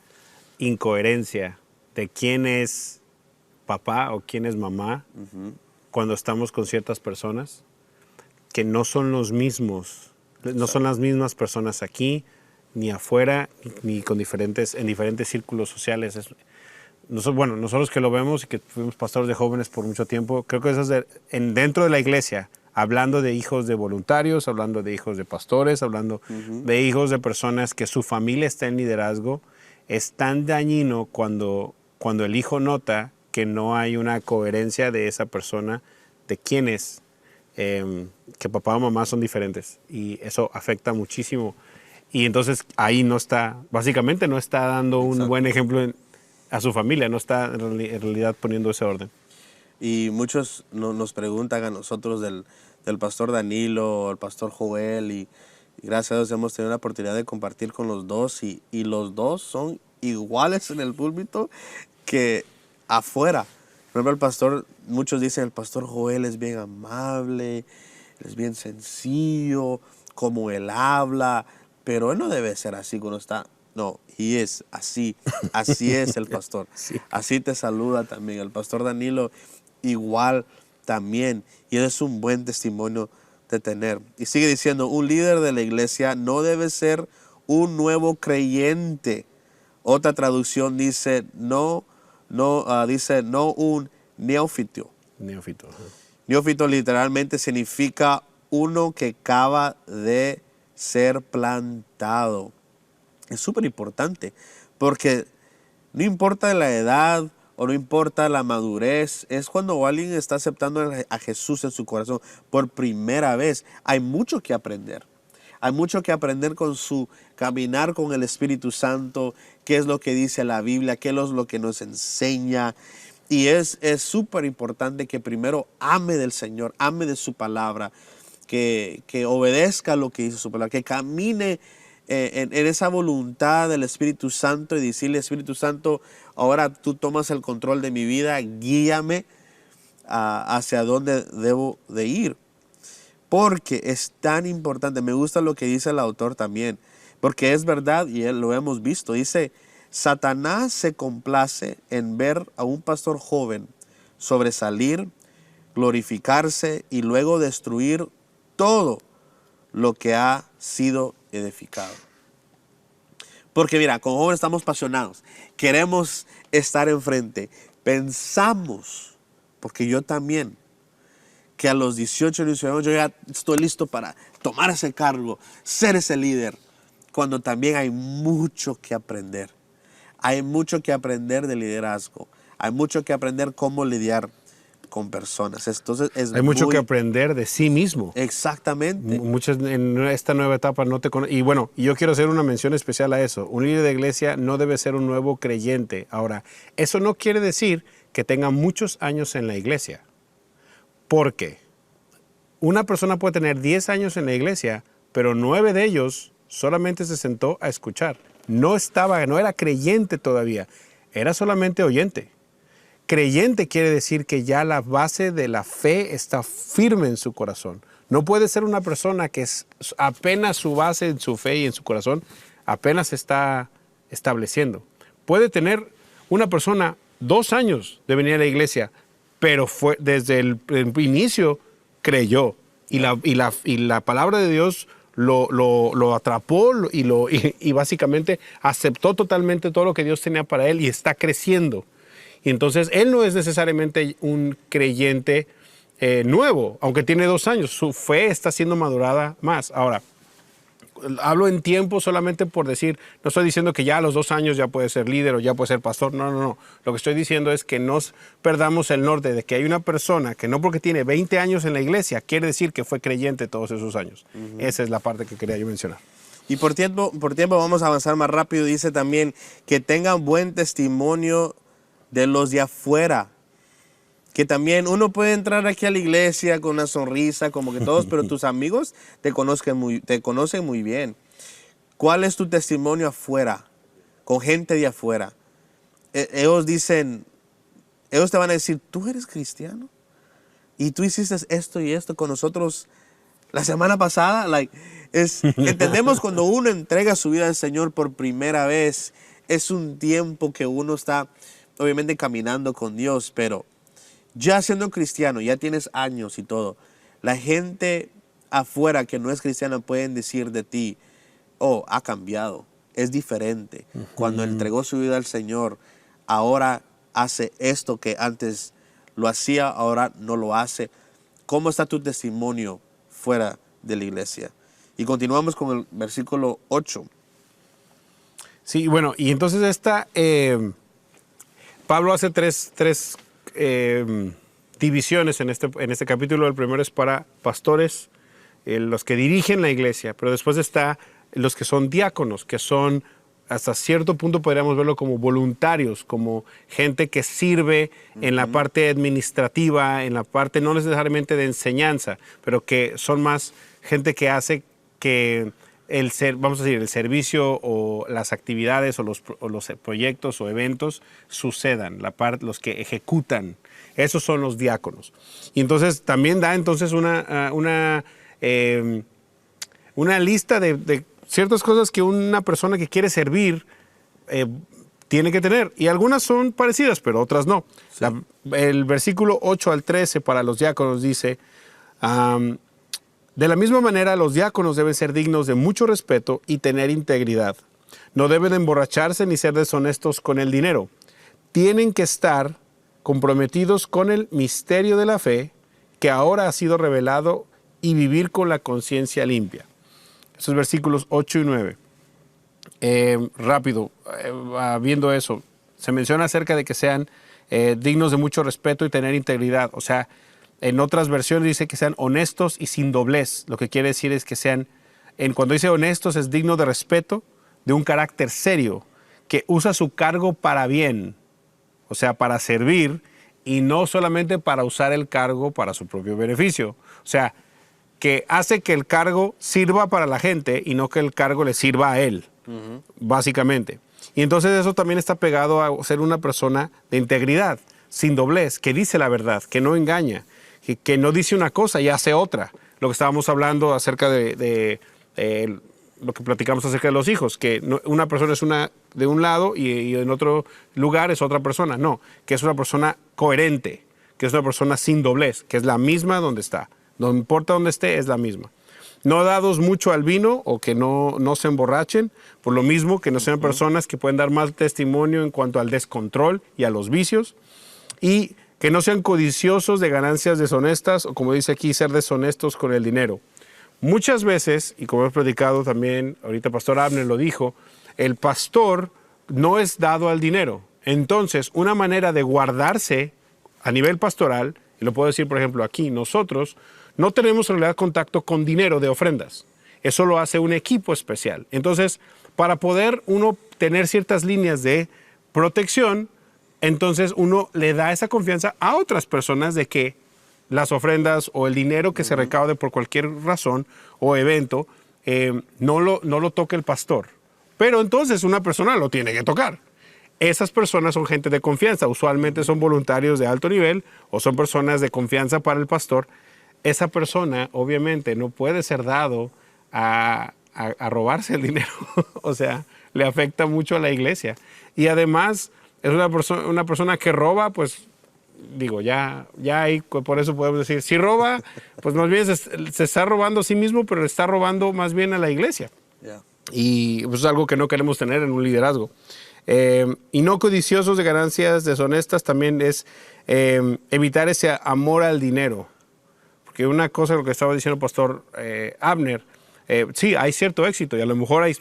incoherencia de quién es papá o quién es mamá cuando estamos con ciertas personas, que no son los mismos, no son las mismas personas aquí, ni afuera, ni en diferentes círculos sociales. Nosotros que lo vemos y que fuimos pastores de jóvenes por mucho tiempo, creo que eso es dentro de la iglesia hablando de hijos de voluntarios, hablando de hijos de pastores, hablando de hijos de personas que su familia está en liderazgo. Es tan dañino cuando el hijo nota que no hay una coherencia de esa persona, de quién es, que papá o mamá son diferentes. Y eso afecta muchísimo. Y entonces ahí no está, básicamente no está dando un buen ejemplo a su familia, no está en realidad poniendo ese orden. Y muchos nos preguntan a nosotros del pastor Danilo, el pastor Joel, y gracias a Dios hemos tenido la oportunidad de compartir con los dos, y los dos son iguales en el púlpito que afuera. Por ejemplo, muchos dicen el pastor Joel es bien amable, es bien sencillo, como él habla, pero él no debe ser así cuando está. No, y es así es el pastor. Sí. Así te saluda también. El pastor Danilo igual también. Y es un buen testimonio de tener. Y sigue diciendo, un líder de la iglesia no debe ser un nuevo creyente. Otra traducción dice, no un neófito. Neófito. Ajá. Neófito literalmente significa uno que acaba de ser plantado. Es súper importante, porque no importa la edad o no importa la madurez, es cuando alguien está aceptando a Jesús en su corazón por primera vez. Hay mucho que aprender. Hay mucho que aprender con su caminar con el Espíritu Santo, qué es lo que dice la Biblia, qué es lo que nos enseña. Y es súper importante que primero ame del Señor, ame de su palabra, que obedezca lo que dice su palabra, que camine en esa voluntad del Espíritu Santo y decirle, Espíritu Santo, ahora tú tomas el control de mi vida, guíame hacia dónde debo de ir. Porque es tan importante, me gusta lo que dice el autor también, porque es verdad y lo hemos visto. Dice, Satanás se complace en ver a un pastor joven sobresalir, glorificarse y luego destruir todo lo que ha sido edificado. Porque mira, como jóvenes estamos apasionados, queremos estar enfrente, pensamos, porque yo también, que a los 18 años yo ya estoy listo para tomar ese cargo, ser ese líder, cuando también hay mucho que aprender. Hay mucho que aprender de liderazgo, hay mucho que aprender cómo lidiar con personas. Entonces hay mucho que aprender de sí mismo. Exactamente. Muchos en esta nueva etapa no te conocen. Y bueno, yo quiero hacer una mención especial a eso. Un líder de iglesia no debe ser un nuevo creyente. Ahora, eso no quiere decir que tenga muchos años en la iglesia. Porque una persona puede tener 10 años en la iglesia, pero 9 de ellos solamente se sentó a escuchar. No era creyente todavía, era solamente oyente. Creyente quiere decir que ya la base de la fe está firme en su corazón. No puede ser una persona que apenas su base en su fe y en su corazón apenas se está estableciendo. Puede tener una persona 2 años de venir a la iglesia, pero fue desde el inicio creyó y la palabra de Dios lo atrapó y básicamente aceptó totalmente todo lo que Dios tenía para él y está creciendo. Y entonces él no es necesariamente un creyente nuevo, aunque tiene 2 años, su fe está siendo madurada más. Ahora, hablo en tiempo solamente por decir, no estoy diciendo que ya a los 2 años ya puede ser líder o ya puede ser pastor, no. Lo que estoy diciendo es que no perdamos el norte de que hay una persona que no porque tiene 20 años en la iglesia quiere decir que fue creyente todos esos años. Esa es la parte que quería yo mencionar. Y por tiempo vamos a avanzar más rápido. Dice también que tengan buen testimonio de los de afuera. Que también uno puede entrar aquí a la iglesia con una sonrisa, como que todos, pero tus amigos te conocen muy bien. ¿Cuál es tu testimonio afuera? Con gente de afuera. Ellos te van a decir, ¿tú eres cristiano? Y tú hiciste esto y esto con nosotros la semana pasada. Entendemos cuando uno entrega su vida al Señor por primera vez, es un tiempo que uno está obviamente caminando con Dios, pero ya siendo cristiano, ya tienes años y todo, la gente afuera que no es cristiana pueden decir de ti, oh, ha cambiado, es diferente. Cuando entregó su vida al Señor, ahora hace esto que antes lo hacía, ahora no lo hace. ¿Cómo está tu testimonio fuera de la iglesia? Y continuamos con el versículo 8. Sí, bueno, y entonces Pablo hace tres divisiones en este capítulo. El primero es para pastores, los que dirigen la iglesia, pero después está los que son diáconos, que son, hasta cierto punto podríamos verlo como voluntarios, como gente que sirve en la parte administrativa, en la parte no necesariamente de enseñanza, pero que son más gente que hace que vamos a decir, el servicio o las actividades o los proyectos o eventos sucedan, los que ejecutan. Esos son los diáconos. Y entonces también da entonces una lista de ciertas cosas que una persona que quiere servir tiene que tener. Y algunas son parecidas, pero otras no. Sí. El versículo 8 al 13 para los diáconos dice, de la misma manera los diáconos deben ser dignos de mucho respeto y tener integridad. No deben emborracharse ni ser deshonestos con el dinero. Tienen que estar comprometidos con el misterio de la fe que ahora ha sido revelado y vivir con la conciencia limpia. Esos versículos 8 y 9. Rápido, viendo eso, se menciona acerca de que sean dignos de mucho respeto y tener integridad. O sea, en otras versiones dice que sean honestos y sin doblez. Lo que quiere decir es que sean, cuando dice honestos, es digno de respeto, de un carácter serio, que usa su cargo para bien, o sea, para servir, y no solamente para usar el cargo para su propio beneficio. O sea, que hace que el cargo sirva para la gente y no que el cargo le sirva a él, básicamente. Y entonces eso también está pegado a ser una persona de integridad, sin doblez, que dice la verdad, que no engaña, que no dice una cosa y hace otra. Lo que estábamos hablando acerca de lo que platicamos acerca de los hijos, que una persona es de un lado y en otro lugar es otra persona. No, que es una persona coherente, que es una persona sin doblez, que es la misma donde está. No importa dónde esté, es la misma. No dados mucho al vino o que no se emborrachen, por lo mismo que no sean personas que pueden dar mal testimonio en cuanto al descontrol y a los vicios, y que no sean codiciosos de ganancias deshonestas o, como dice aquí, ser deshonestos con el dinero. Muchas veces, y como hemos predicado también, ahorita Pastor Abner lo dijo, el pastor no es dado al dinero. Entonces, una manera de guardarse a nivel pastoral, y lo puedo decir por ejemplo aquí, nosotros no tenemos en realidad contacto con dinero de ofrendas. Eso lo hace un equipo especial. Entonces, para poder uno tener ciertas líneas de protección, entonces uno le da esa confianza a otras personas de que las ofrendas o el dinero que se recaude por cualquier razón o evento no lo toque el pastor. Pero entonces una persona lo tiene que tocar. Esas personas son gente de confianza. Usualmente son voluntarios de alto nivel o son personas de confianza para el pastor. Esa persona obviamente no puede ser dado a robarse el dinero. O sea, le afecta mucho a la iglesia. Y además es una persona que roba, pues digo, ya ahí por eso podemos decir, si roba, pues más bien se está robando a sí mismo, pero le está robando más bien a la iglesia. Yeah. Y pues es algo que no queremos tener en un liderazgo. Y no codiciosos de ganancias deshonestas también es evitar ese amor al dinero. Porque una cosa, lo que estaba diciendo el pastor Abner, sí, hay cierto éxito y a lo mejor hay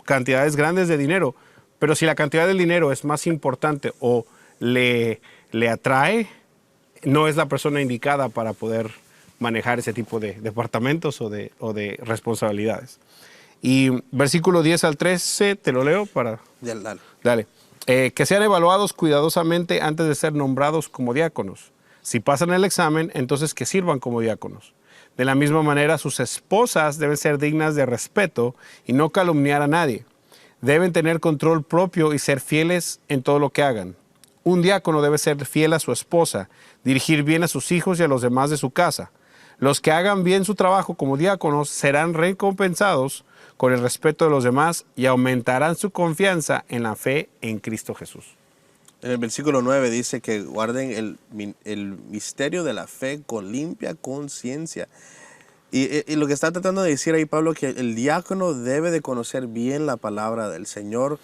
cantidades grandes de dinero, pero si la cantidad del dinero es más importante o le atrae, no es la persona indicada para poder manejar ese tipo de departamentos o de responsabilidades. Y versículo 10 al 13, te lo leo para... Dale. Que sean evaluados cuidadosamente antes de ser nombrados como diáconos. Si pasan el examen, entonces que sirvan como diáconos. De la misma manera, sus esposas deben ser dignas de respeto y no calumniar a nadie. Deben tener control propio y ser fieles en todo lo que hagan. Un diácono debe ser fiel a su esposa, dirigir bien a sus hijos y a los demás de su casa. Los que hagan bien su trabajo como diáconos serán recompensados con el respeto de los demás y aumentarán su confianza en la fe en Cristo Jesús. En el versículo 9 dice que guarden el misterio de la fe con limpia conciencia. Y lo que está tratando de decir ahí Pablo, que el diácono debe de conocer bien la palabra del Señor,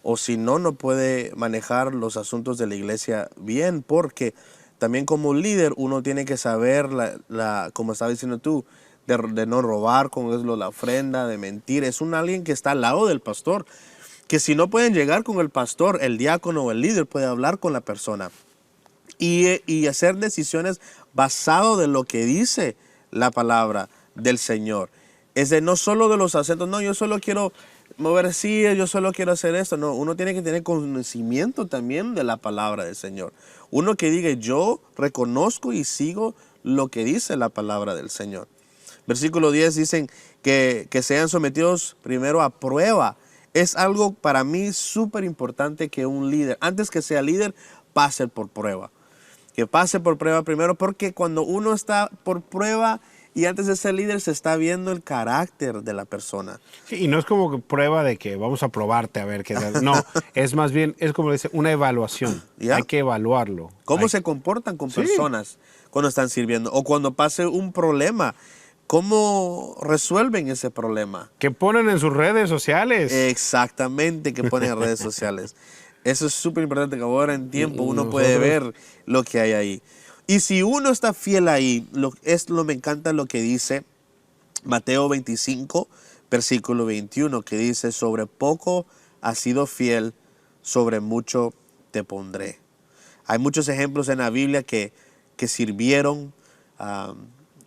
o si no, no puede manejar los asuntos de la iglesia bien, porque también como líder uno tiene que saber, como estaba diciendo tú, de no robar, como es la ofrenda, de mentir. Es alguien que está al lado del pastor, que si no pueden llegar con el pastor, el diácono o el líder puede hablar con la persona y hacer decisiones basado de lo que dice la palabra del Señor. Es de no solo de los acentos, no, yo solo quiero mover sillas, yo solo quiero hacer esto. No, uno tiene que tener conocimiento también de la palabra del Señor. Uno que diga, yo reconozco y sigo lo que dice la palabra del Señor. Versículo 10 dicen que sean sometidos primero a prueba. Es algo para mí súper importante que un líder, antes que sea líder, pase por prueba. Que pase por prueba primero, porque cuando uno está por prueba y antes de ser líder se está viendo el carácter de la persona. Sí, y no es como que prueba de que vamos a probarte a ver qué tal. No, es más bien, es como dice, una evaluación. ¿Ya? Hay que evaluarlo. ¿Cómo se comportan con personas cuando están sirviendo? O cuando pase un problema, ¿cómo resuelven ese problema? Que ponen en sus redes sociales. Exactamente, que ponen en redes sociales. Eso es súper importante, que ahora en tiempo uno puede ver lo que hay ahí. Y si uno está fiel ahí, me encanta lo que dice Mateo 25, versículo 21, que dice, sobre poco has sido fiel, sobre mucho te pondré. Hay muchos ejemplos en la Biblia que sirvieron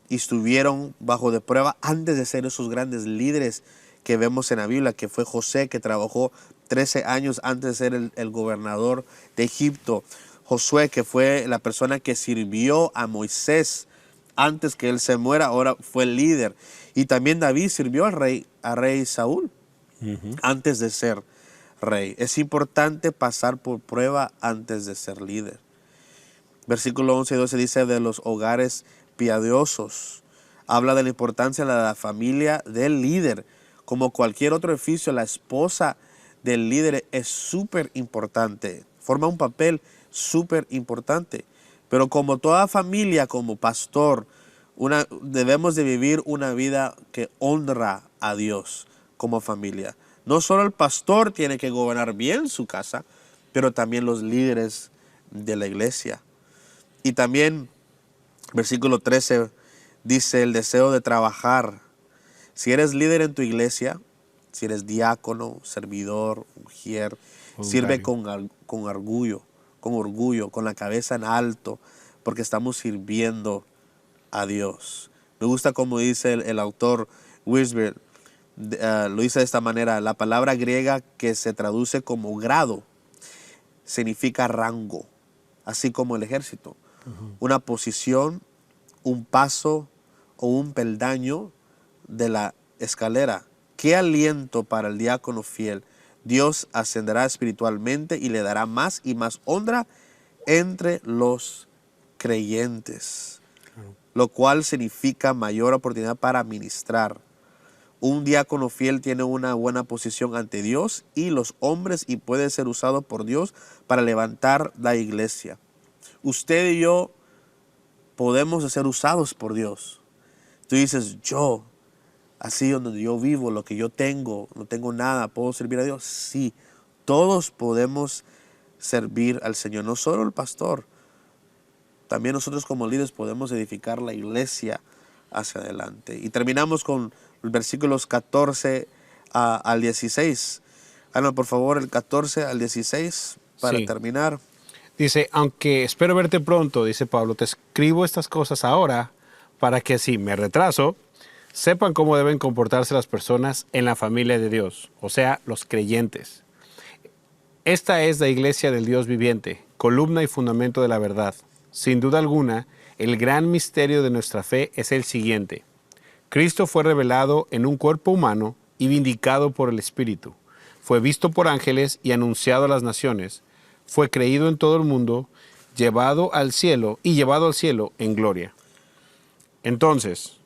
y estuvieron bajo de prueba antes de ser esos grandes líderes que vemos en la Biblia, que fue José, que trabajó 13 años antes de ser el gobernador de Egipto. Josué, que fue la persona que sirvió a Moisés antes que él se muera, ahora fue el líder. Y también David sirvió al rey Saúl antes de ser rey. Es importante pasar por prueba antes de ser líder. Versículo 11 y 12 dice de los hogares piadosos. Habla de la importancia de la familia del líder. Como cualquier otro oficio, la esposa del líder es súper importante. Forma un papel súper importante. Pero como toda familia, como pastor, debemos de vivir una vida que honra a Dios como familia. No solo el pastor tiene que gobernar bien su casa, pero también los líderes de la iglesia. Y también, versículo 13, dice el deseo de trabajar. Si eres líder en tu iglesia, si eres diácono, servidor, ujier, sirve con orgullo, con la cabeza en alto, porque estamos sirviendo a Dios. Me gusta como dice el autor Wisbert, lo dice de esta manera, la palabra griega que se traduce como grado, significa rango, así como el ejército. Una posición, un paso o un peldaño de la escalera. Qué aliento para el diácono fiel. Dios ascenderá espiritualmente y le dará más y más honra entre los creyentes, lo cual significa mayor oportunidad para ministrar. Un diácono fiel tiene una buena posición ante Dios y los hombres y puede ser usado por Dios para levantar la iglesia. Usted y yo podemos ser usados por Dios. Tú dices, yo, así donde yo vivo, lo que yo tengo, no tengo nada, ¿puedo servir a Dios? Sí, todos podemos servir al Señor, no solo el pastor. También nosotros como líderes podemos edificar la iglesia hacia adelante. Y terminamos con los versículos 14 al 16. Ana, por favor, el 14 al 16 para terminar. Dice, aunque espero verte pronto, dice Pablo, te escribo estas cosas ahora para que si me retraso, sepan cómo deben comportarse las personas en la familia de Dios, o sea, los creyentes. Esta es la iglesia del Dios viviente, columna y fundamento de la verdad. Sin duda alguna, el gran misterio de nuestra fe es el siguiente. Cristo fue revelado en un cuerpo humano y vindicado por el Espíritu. Fue visto por ángeles y anunciado a las naciones. Fue creído en todo el mundo, llevado al cielo en gloria. Entonces,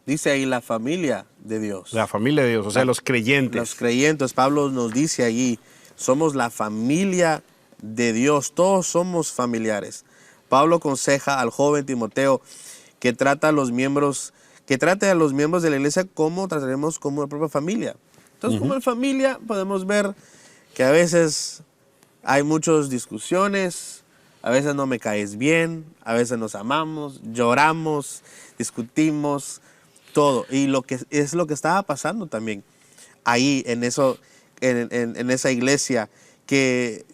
dice ahí la familia de Dios. La familia de Dios, o sea, los creyentes. Los creyentes, Pablo nos dice allí, somos la familia de Dios, todos somos familiares. Pablo aconseja al joven Timoteo que trate a los miembros de la iglesia como trataremos como una propia familia. Entonces, como en familia podemos ver que a veces hay muchas discusiones, a veces no me caes bien, a veces nos amamos, lloramos, discutimos, todo. Y lo que es lo que estaba pasando también ahí en eso, en esa iglesia, que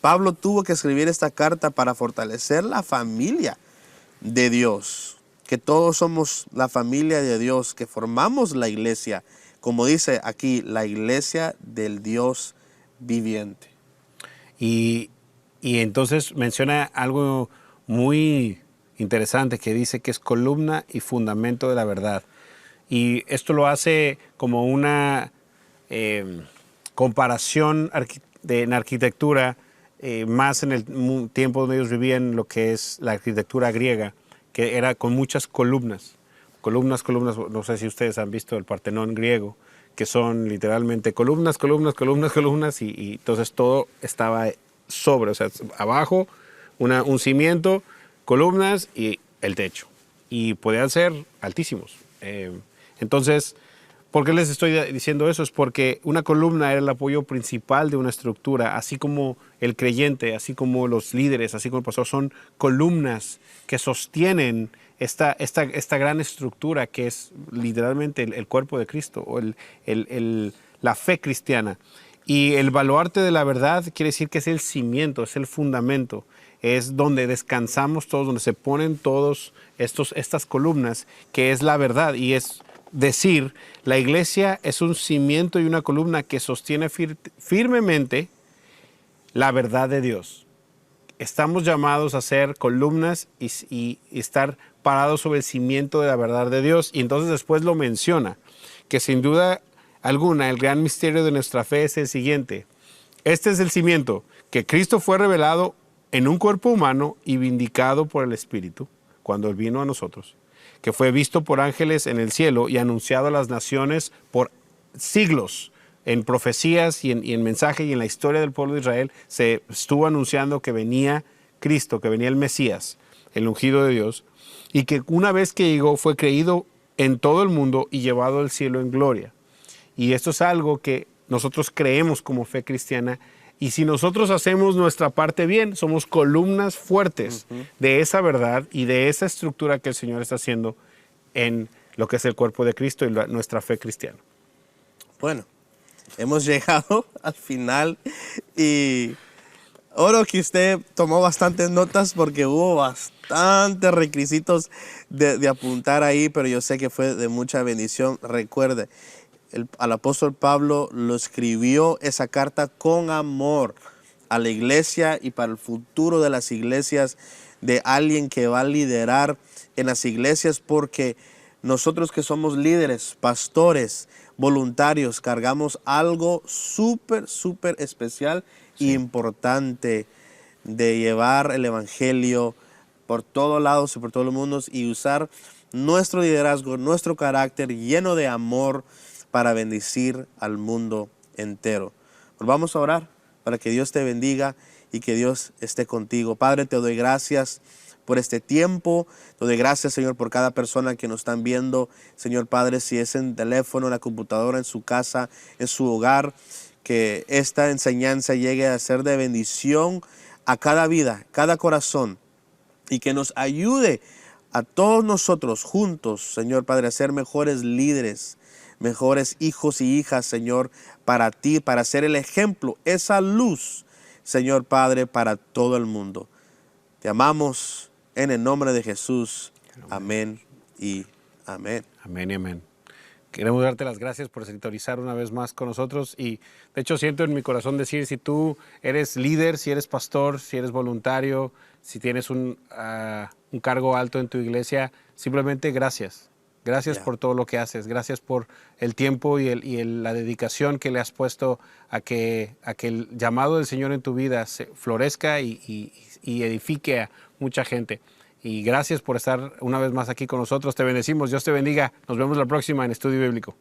Pablo tuvo que escribir esta carta para fortalecer la familia de Dios, que todos somos la familia de Dios, que formamos la iglesia, como dice aquí, la iglesia del Dios viviente. Y entonces menciona algo muy interesante que dice que es columna y fundamento de la verdad. Y esto lo hace como una comparación en arquitectura, más en el tiempo donde ellos vivían, lo que es la arquitectura griega, que era con muchas columnas. Columnas, columnas, no sé si ustedes han visto el Partenón griego, que son literalmente columnas, columnas, columnas, columnas, y entonces todo estaba sobre, o sea, abajo un cimiento, columnas y el techo. Y podían ser altísimos. Entonces, ¿por qué les estoy diciendo eso? Es porque una columna era el apoyo principal de una estructura, así como el creyente, así como los líderes, así como el pastor, son columnas que sostienen esta gran estructura que es literalmente el cuerpo de Cristo, o la fe cristiana. Y el baluarte de la verdad quiere decir que es el cimiento, es el fundamento, es donde descansamos todos, donde se ponen todos estas columnas, que es la verdad. Y es decir, la iglesia es un cimiento y una columna que sostiene firmemente la verdad de Dios. Estamos llamados a ser columnas y estar parados sobre el cimiento de la verdad de Dios. Y entonces después lo menciona, que sin duda alguna el gran misterio de nuestra fe es el siguiente. Este es el cimiento, que Cristo fue revelado en un cuerpo humano y vindicado por el Espíritu cuando Él vino a nosotros, que fue visto por ángeles en el cielo y anunciado a las naciones por siglos. En profecías y en mensaje y en la historia del pueblo de Israel se estuvo anunciando que venía Cristo, que venía el Mesías, el ungido de Dios, y que una vez que llegó fue creído en todo el mundo y llevado al cielo en gloria. Y esto es algo que nosotros creemos como fe cristiana, y si nosotros hacemos nuestra parte bien, somos columnas fuertes de esa verdad y de esa estructura que el Señor está haciendo en lo que es el cuerpo de Cristo y nuestra fe cristiana. Bueno, hemos llegado al final y oro que usted tomó bastantes notas porque hubo bastantes requisitos de apuntar ahí, pero yo sé que fue de mucha bendición. Recuerde, al apóstol Pablo lo escribió esa carta con amor a la iglesia y para el futuro de las iglesias, de alguien que va a liderar en las iglesias, porque nosotros que somos líderes, pastores, voluntarios, cargamos algo súper especial e importante de llevar el evangelio por todos lados y por todo el mundo y usar nuestro liderazgo, nuestro carácter lleno de amor para bendecir al mundo entero. Pues vamos a orar para que Dios te bendiga y que Dios esté contigo. Padre, te doy gracias por este tiempo. Te doy gracias, Señor, por cada persona que nos están viendo. Señor Padre, si es en teléfono, en la computadora, en su casa, en su hogar, que esta enseñanza llegue a ser de bendición a cada vida, cada corazón, y que nos ayude a todos nosotros juntos, Señor Padre, a ser mejores líderes, mejores hijos y hijas, Señor, para ti, para ser el ejemplo, esa luz, Señor Padre, para todo el mundo. Te amamos en el nombre de Jesús. Amén y amén. Amén y amén. Queremos darte las gracias por sintonizar una vez más con nosotros, y de hecho siento en mi corazón decir, si tú eres líder, si eres pastor, si eres voluntario, si tienes un cargo alto en tu iglesia, simplemente gracias. Gracias por todo lo que haces. Gracias por el tiempo y la dedicación que le has puesto a que el llamado del Señor en tu vida se florezca y edifique a mucha gente. Y gracias por estar una vez más aquí con nosotros. Te bendecimos. Dios te bendiga. Nos vemos la próxima en Estudio Bíblico.